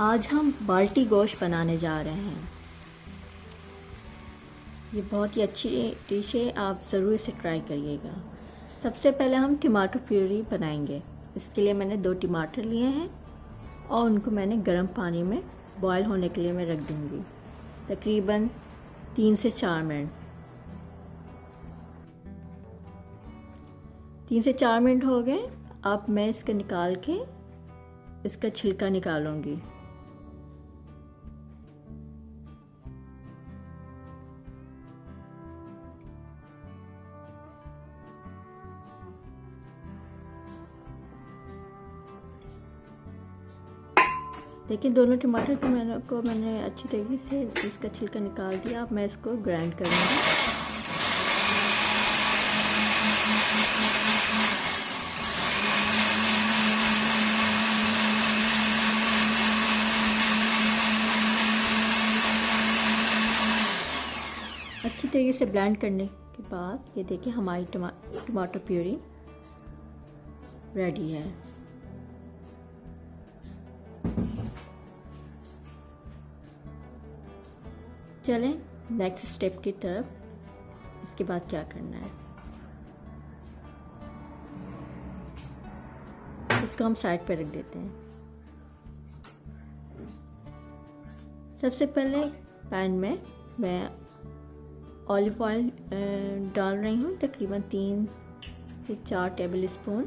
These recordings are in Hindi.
आज हम बाल्टी गोश्त बनाने जा रहे हैं। ये बहुत ही अच्छी डिश है, आप ज़रूर इसे ट्राई करिएगा। सबसे पहले हम टमाटर प्यूरी बनाएंगे। इसके लिए मैंने 2 टमाटर लिए हैं और उनको मैंने गर्म पानी में बॉयल होने के लिए मैं रख दूँगी तकरीबन 3 से 4 मिनट। 3 से 4 मिनट हो गए। अब मैं इसका निकाल के इसका छिलका निकालूंगी। देखिए दोनों टमाटर को मैंने अच्छी तरीके से इसका छिलका निकाल दिया। अब मैं इसको ग्राइंड करूँगी। अच्छी तरीके से ब्लेंड करने के बाद ये देखिए हमारी टमाटर प्यूरी रेडी है। चलें नेक्स्ट स्टेप की तरफ। इसके बाद क्या करना है, इसको हम साइड पर रख देते हैं। सबसे पहले पैन में मैं ऑलिव ऑयल डाल रही हूँ, तकरीबन 3 से 4 टेबल स्पून।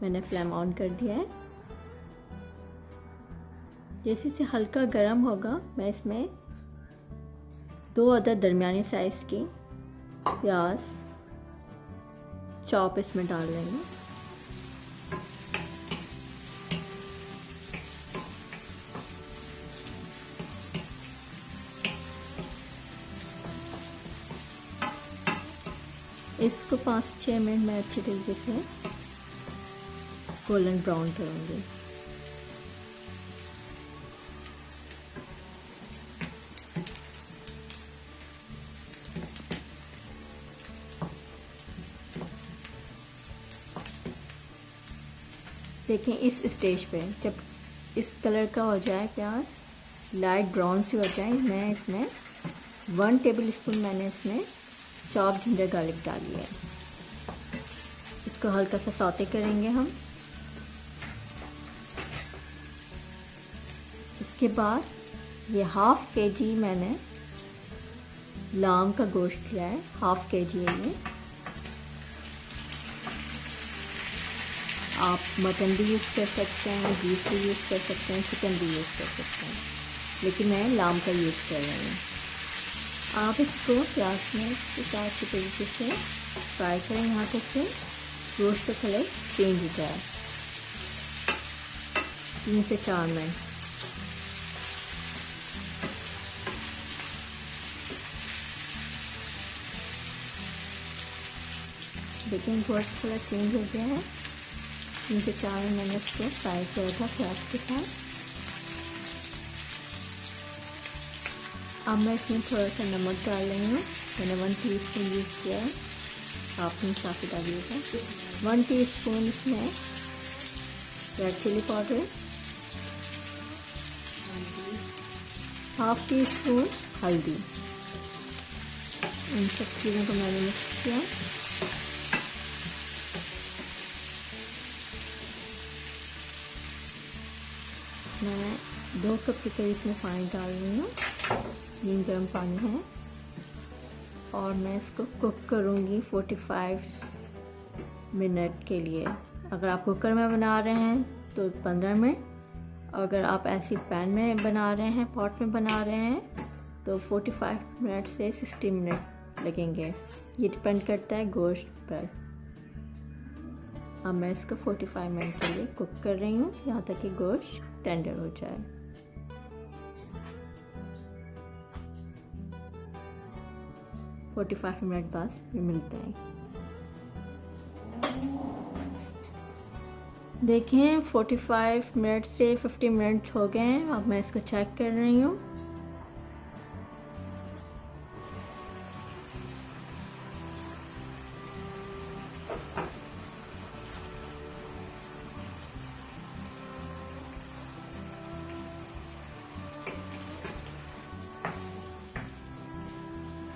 मैंने फ्लेम ऑन कर दिया है। जैसे से हल्का गर्म होगा मैं इसमें 2 अदद दरमियानी साइज़ की प्याज चॉप इसमें डाल लेंगे। इसको 5-6 मिनट में अच्छी तरीके से गोल्डन ब्राउन करूँगी। देखें इस स्टेज पे जब इस कलर का हो जाए, प्याज लाइट ब्राउन सी हो जाए, मैं इसमें 1 टेबल स्पून मैंने इसमें चॉप जिंजर गार्लिक डाली है। इसको हल्का सा सौते करेंगे हम। इसके बाद ये 1/2 kg मैंने लाम का गोश्त लिया है। 1/2 kg है ये। आप मटन भी यूज़ कर सकते हैं, बीफ भी यूज़ कर सकते हैं, चिकन भी यूज़ कर सकते हैं, लेकिन मैं लाम का यूज़ कर रही हूँ। आप इसको प्याज में कुछ अच्छी तरीके से फ्राई करें यहाँ तक कि गोश्त का कलर चेंज हो जाए। 3 से 4 मिनट। देखिए गोश्त कलर चेंज हो गया है। 3 से 4 मिनट मैंने इसको फ्राई किया था प्याज के साथ। अब मैं इसमें थोड़ा सा नमक डाल रही हूँ। मैंने 1 टीस्पून यूज़ किया है, आप हिसाब से डालिएगा। 1 टीस्पून इसमें रेड चिली पाउडर, 1/2 टीस्पून हल्दी। इन सब चीज़ों को मैंने मिक्स किया। मैं 2 कप के करीब इसमें पानी डाल रही हूँ। 3 गर्म पानी है और मैं इसको कुक करूँगी 45 मिनट के लिए। अगर आप कुकर में बना रहे हैं तो 15 मिनट, अगर आप ऐसी पैन में बना रहे हैं, पॉट में बना रहे हैं, तो 45 मिनट से 60 मिनट लगेंगे। ये डिपेंड करता है गोश्त पर। अब मैं इसको 45 मिनट के लिए कुक कर रही हूँ, यहाँ तक कि गोश्त टेंडर हो जाए। और 45 मिनट बाद फिर मिलते हैं। देखें 45 मिनट से 50 मिनट हो गए हैं। अब मैं इसको चेक कर रही हूँ।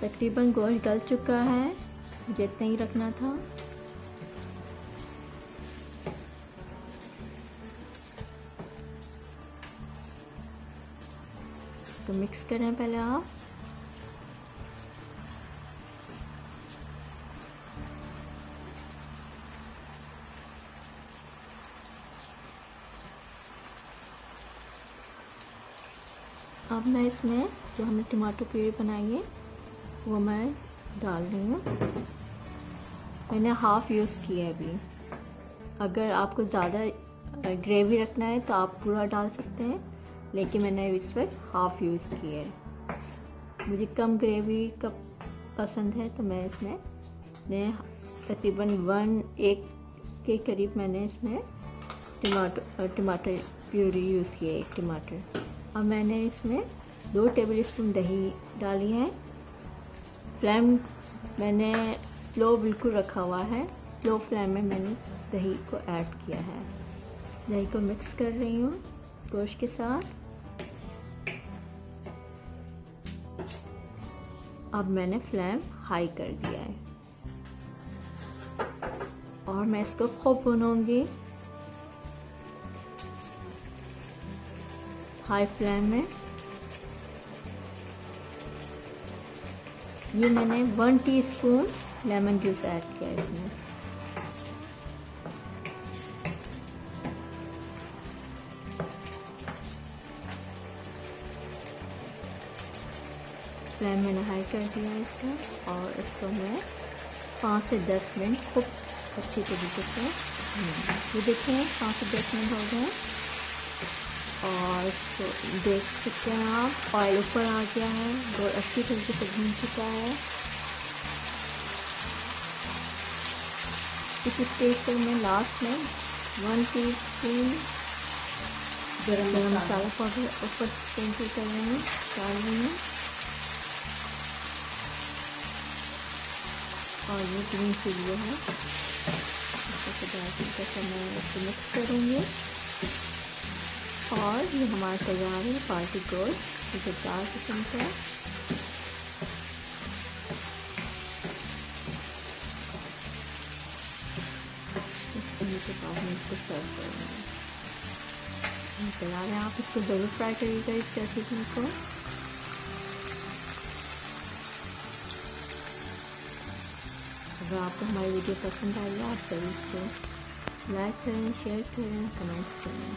तकरीबन गोश्त गल चुका है, मुझे इतना ही रखना था। इसको मिक्स करें पहले आप। अब मैं इसमें जो हमने टमाटो प्यूरी बनाई है वो मैं डाल रही हूँ। मैंने हाफ़ यूज़ किया है अभी। अगर आपको ज़्यादा ग्रेवी रखना है तो आप पूरा डाल सकते हैं, लेकिन मैंने इस वक्त हाफ़ यूज़ किया है। मुझे कम ग्रेवी का पसंद है तो मैं इसमें तकरीबन 1 के करीब मैंने इसमें टमाटर प्यूरी यूज़ किया है, 1 टमाटर। अब मैंने इसमें 2 टेबल स्पून दही डाली है। फ्लेम मैंने स्लो बिल्कुल रखा हुआ है, स्लो फ्लेम में मैंने दही को ऐड किया है। दही को मिक्स कर रही हूँ गोश्त के साथ। अब मैंने फ्लेम हाई कर दिया है और मैं इसको खूब भूनूंगी हाई फ्लेम में। ये मैंने 1 टीस्पून लेमन जूस ऐड किया इसमें। फ्लेम मैंने हाई कर दिया है इसका और इसको मैं 5 से 10 मिनट खूब अच्छी तरीके से ये देखें 5 से 10 मिनट हो गए और इसको देख सकते हैं आप, ऑयल ऊपर आ गया है और अच्छी तरीके से भून चुका है। इस स्टेज पर मैं लास्ट में 1 टीस्पून गरम मसाला पाउडर ऊपर स्प्रिंकल कर रही हूँ, डाल रही हूँ। और ये ग्रीन चिली है, इसको मैं इसको मिक्स करूँगी। और ये हमारा तैयार है पार्टी गोश्त, जो 4 किस्म का। इसके बाद में इसको सर्व करूँगी। तैयार है, आप इसको ज़रूर ट्राई करिएगा इस रेसिपी को। अगर आपको हमारी वीडियो पसंद आई आप ज़रूर इसको लाइक करें, शेयर करें, कमेंट्स करें।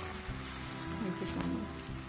Thank you so much.